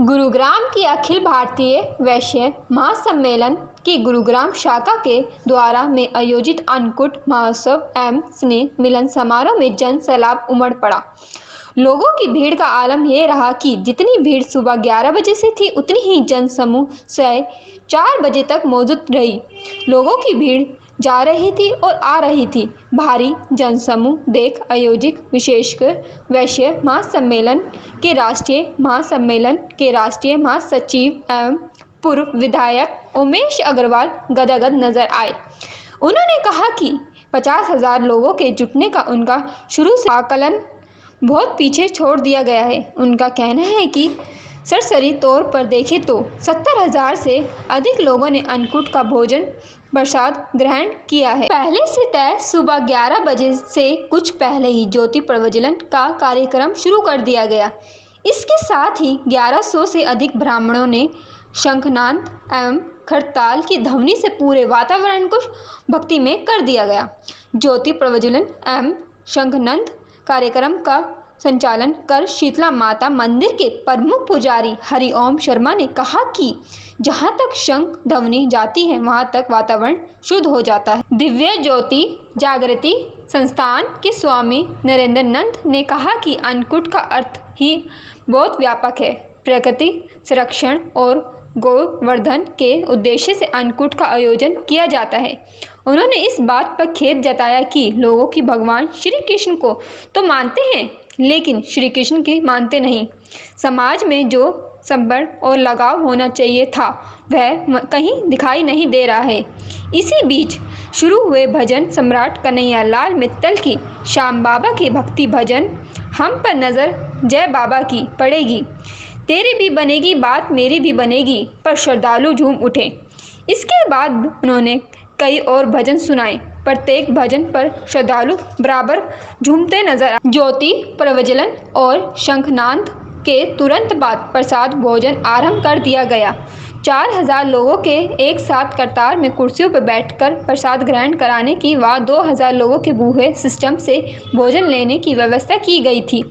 गुरुग्राम की अखिल भारतीय वैश्य महासम्मेलन की गुरुग्राम शाखा के द्वारा में आयोजित अन्नकूट महोत्सव एवं स्नेह मिलन समारोह में जन सैलाब उमड़ पड़ा। लोगों की भीड़ का आलम यह रहा कि जितनी भीड़ सुबह 11 बजे से थी उतनी ही जन समूह से 4 बजे तक मौजूद रही। लोगों की भीड़ जा रही थी और आ रही थी। भारी जनसमूह देख आयोजित विशेषकर वैश्य महासम्मेलन के राष्ट्रीय महासचिव एवं पूर्व विधायक उमेश अग्रवाल गदगद नजर आए। उन्होंने कहा कि 50,000 लोगों के जुटने का उनका शुरू से आकलन बहुत पीछे छोड़ दिया गया है। उनका कहना है कि सरसरी तौर पर देखें तो 70,000 से अधिक लोगों ने अन्नकूट का भोजन प्रसाद ग्रहण किया है। पहले से तय सुबह 11 बजे से कुछ पहले ही ज्योति प्रज्वलन का कार्यक्रम शुरू कर दिया गया। इसके साथ ही 1100 से अधिक ब्राह्मणों ने शंखनाद एवं खड़ताल की ध्वनि से पूरे वातावरण को भक्तिमय कर दिया गया। ज्योति प्रज्वलन एवं शंखनाद कार्यक्रम का संचालन कर शीतला माता मंदिर के प्रमुख पुजारी हरिओम शर्मा ने कहा कि जहां तक शंख ध्वनि जाती है वहां तक वातावरण शुद्ध हो जाता है। दिव्य ज्योति जागृति संस्थान के स्वामी नरेंद्र नंद ने कहा कि अन्नकूट का अर्थ ही बहुत व्यापक है। प्रकृति संरक्षण और गोवर्धन के उद्देश्य से अन्नकूट का आयोजन किया जाता है। उन्होंने इस बात पर खेद जताया कि लोगों की भगवान श्री कृष्ण को तो मानते हैं लेकिन श्री कृष्ण की मानते नहीं। समाज में जो संपर्क और लगाव होना चाहिए था वह कहीं दिखाई नहीं दे रहा है। इसी बीच शुरू हुए भजन सम्राट कन्हैया लाल मित्तल की श्याम बाबा के भक्ति भजन हम पर नजर जय बाबा की पड़ेगी, तेरी भी बनेगी बात मेरी भी बनेगी पर श्रद्धालु झूम उठे। इसके बाद उन्होंने कई और भजन सुनाए। प्रत्येक भजन पर श्रद्धालु बराबर झूमते नजर आए। ज्योति प्रज्वलन और शंखनाद के तुरंत बाद प्रसाद भोजन आरंभ कर दिया गया। 4,000 लोगों के एक साथ कतार में कुर्सियों पर बैठकर प्रसाद ग्रहण कराने की व 2,000 लोगों के बूहे सिस्टम से भोजन लेने की व्यवस्था की गई थी।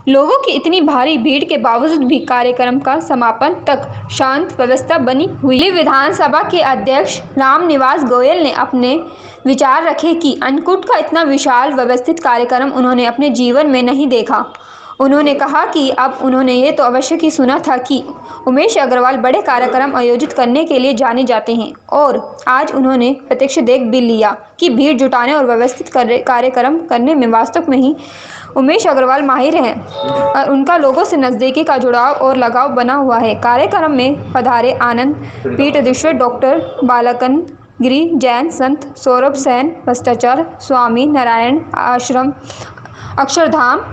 लोगों की इतनी भारी भीड़ के बावजूद भी कार्यक्रम का समापन तक शांत व्यवस्था बनी हुई। विधानसभा के अध्यक्ष रामनिवास गोयल ने अपने विचार रखे कि अन्नकूट का इतना विशाल व्यवस्थित कार्यक्रम उन्होंने अपने जीवन में नहीं देखा। उन्होंने कहा कि अब उन्होंने ये तो अवश्य ही सुना था कि उमेश अग्रवाल बड़े कार्यक्रम आयोजित करने के लिए जाने जाते हैं और आज उन्होंने प्रत्यक्ष देख भी लिया कि भीड़ जुटाने और व्यवस्थित कार्यक्रम करने में वास्तव में ही उमेश अग्रवाल माहिर हैं और उनका लोगों से नज़दीकी का जुड़ाव और लगाव बना हुआ है। कार्यक्रम में पधारे आनंद पीठाधीश्वर डॉक्टर बालकन गिरी जैन संत सौरभ सेन भ्रष्टाचार स्वामी नारायण आश्रम अक्षरधाम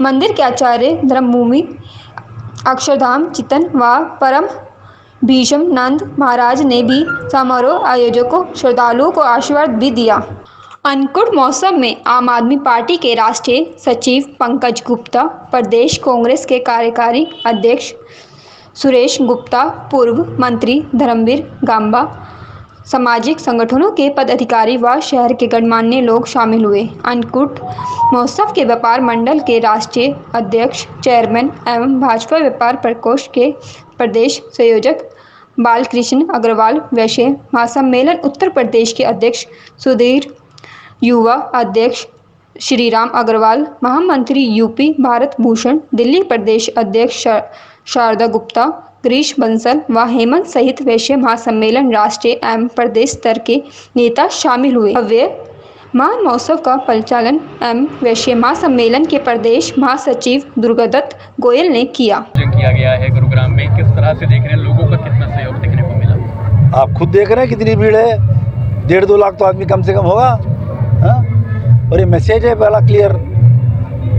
मंदिर के आचार्य धर्मभूमि अक्षरधाम चितन व परम भीषम नंद महाराज ने भी समारोह आयोजकों श्रद्धालुओं को आशीर्वाद भी दिया। अन्नकूट महोत्सव में आम आदमी पार्टी के राष्ट्रीय सचिव पंकज गुप्ता, प्रदेश कांग्रेस के कार्यकारी अध्यक्ष सुरेश गुप्ता, पूर्व मंत्री धर्मवीर गांबा, सामाजिक संगठनों के पदाधिकारी व शहर के गणमान्य लोग शामिल हुए। अन्नकूट महोत्सव के व्यापार मंडल के राष्ट्रीय अध्यक्ष चेयरमैन एवं भाजपा व्यापार प्रकोष्ठ के प्रदेश संयोजक बालकृष्ण अग्रवाल, वैश्य महासम्मेलन उत्तर प्रदेश के अध्यक्ष सुधीर, युवा अध्यक्ष श्रीराम अग्रवाल, महामंत्री यूपी भारत भूषण, दिल्ली प्रदेश अध्यक्ष शारदा गुप्ता, गिरीश बंसल व हेमंत सहित वैश्य महासम्मेलन राष्ट्रीय एवं प्रदेश स्तर के नेता शामिल हुए। भव्य महोत्सव का परिचालन एवं वैश्य महासम्मेलन के प्रदेश महासचिव दुर्गादत्त गोयल ने किया गया है। गुरुग्राम में किस तरह से देख रहे हैं, लोगों का कितना सहयोग देखने को मिला? आप खुद देख रहे हैं कितनी भीड़ है। 1.5-2 लाख तो आदमी कम से कम होगा। और ये मैसेज है बड़ा क्लियर,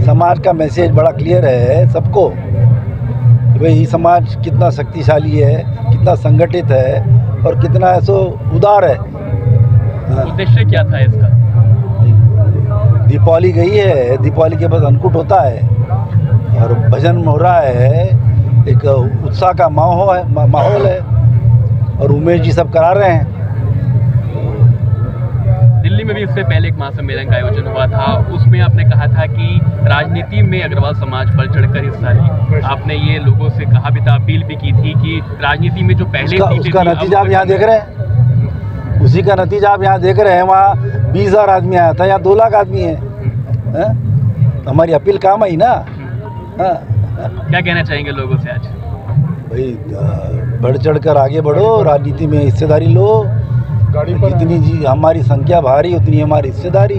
समाज का मैसेज बड़ा क्लियर है सबको कि भाई ये समाज कितना शक्तिशाली है, कितना संगठित है और कितना ऐसो उदार है। उद्देश्य क्या था इसका? दीपावली गई है, दीपावली के बाद अन्नकूट होता है और भजन हो रहा है, एक उत्साह का माहौल है और उमेश जी सब करा रहे हैं। दिल्ली दिल्ली में भी इससे पहले एक महासम्मेलन का आयोजन हुआ था, उसमें आपने कहा था कि राजनीति में अग्रवाल समाज बढ़ चढ़कर हिस्सा ले। आपने ये लोगों से कहा भी था, अपील भी की थी कि राजनीति में जो पहले उसका नतीजा आप यहाँ देख रहे हैं, उसी का नतीजा आप यहाँ देख रहे हैं। वहाँ 20,000 आदमी आया था, यहाँ 2 लाख आदमी है। हमारी अपील काम आई ना। क्या कहना चाहेंगे लोगों से आज? भाई बढ़ चढ़ कर आगे बढ़ो, राजनीति में हिस्सेदारी लो। जितनी हमारी संख्या भारी उतनी हमारी हिस्सेदारी।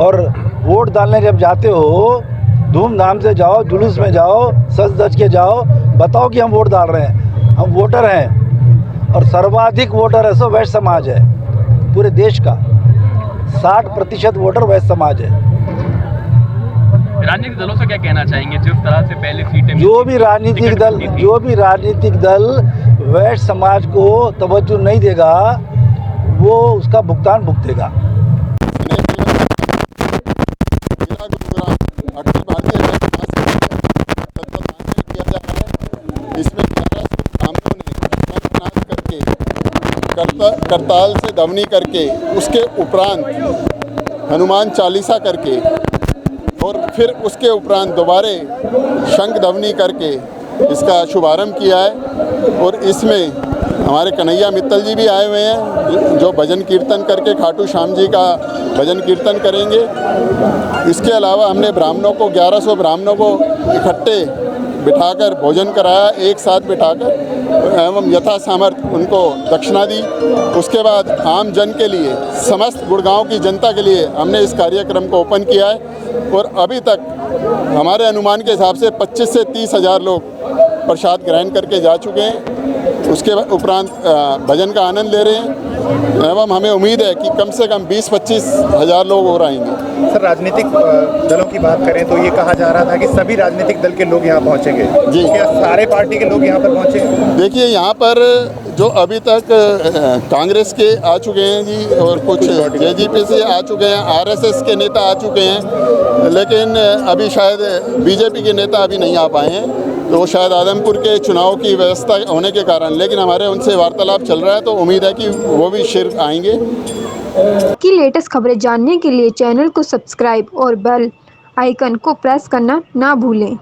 और वोट डालने जब जाते हो धूमधाम से जाओ, जुलूस में जाओ, सज धज के जाओ, बताओ कि हम वोट डाल रहे हैं, हम वोटर हैं। और सर्वाधिक वोटर है सो वैश्य समाज है पूरे देश का। 60% वोटर वैश्य समाज है। राजनीतिक दलों से क्या कहना चाहेंगे, जिस तरह से पहले सीटें जो भी राजनीतिक दल वैश्य समाज को तवज्जो नहीं देगा वो उसका भुगतान भुगतेगा। अखिल भारतीय किया जा रहा है। इसमें 1100 ब्राह्मणों ने करके करताल से दवनी करके, उसके उपरांत हनुमान चालीसा करके और फिर उसके उपरांत दोबारे शंख दवनी करके इसका शुभारंभ किया है। और इसमें हमारे कन्हैया मित्तल जी भी आए हुए हैं जो भजन कीर्तन करके खाटू श्याम जी का भजन कीर्तन करेंगे। इसके अलावा हमने ब्राह्मणों को 1100 ब्राह्मणों को इकट्ठे बिठाकर भोजन कराया, एक साथ बिठाकर एवं यथा सामर्थ्य उनको दक्षिणा दी। उसके बाद आम जन के लिए, समस्त गुड़गांव की जनता के लिए हमने इस कार्यक्रम को ओपन किया है। और अभी तक हमारे अनुमान के हिसाब से 25 से 30 हज़ार लोग प्रसाद ग्रहण करके जा चुके हैं। उसके उपरांत भजन का आनंद ले रहे हैं एवं हमें उम्मीद है कि कम से कम 20-25 हज़ार लोग और आएंगे। सर, राजनीतिक दलों की बात करें तो ये कहा जा रहा था कि सभी राजनीतिक दल के लोग यहाँ पहुँचेंगे जी। क्या सारे पार्टी के लोग यहाँ पर पहुँचेंगे? देखिए, यहाँ पर जो अभी तक कांग्रेस के आ चुके हैं जी, और कुछ जेजेपी से आ चुके हैं, आरएसएस के नेता आ चुके हैं, लेकिन अभी शायद बीजेपी के नेता अभी नहीं आ पाए हैं। तो शायद आदमपुर के चुनाव की व्यवस्था होने के कारण, लेकिन हमारे उनसे वार्तालाप चल रहा है तो उम्मीद है कि वो भी शीघ्र आएंगे। की लेटेस्ट खबरें जानने के लिए चैनल को सब्सक्राइब और बेल आइकन को प्रेस करना ना भूलें।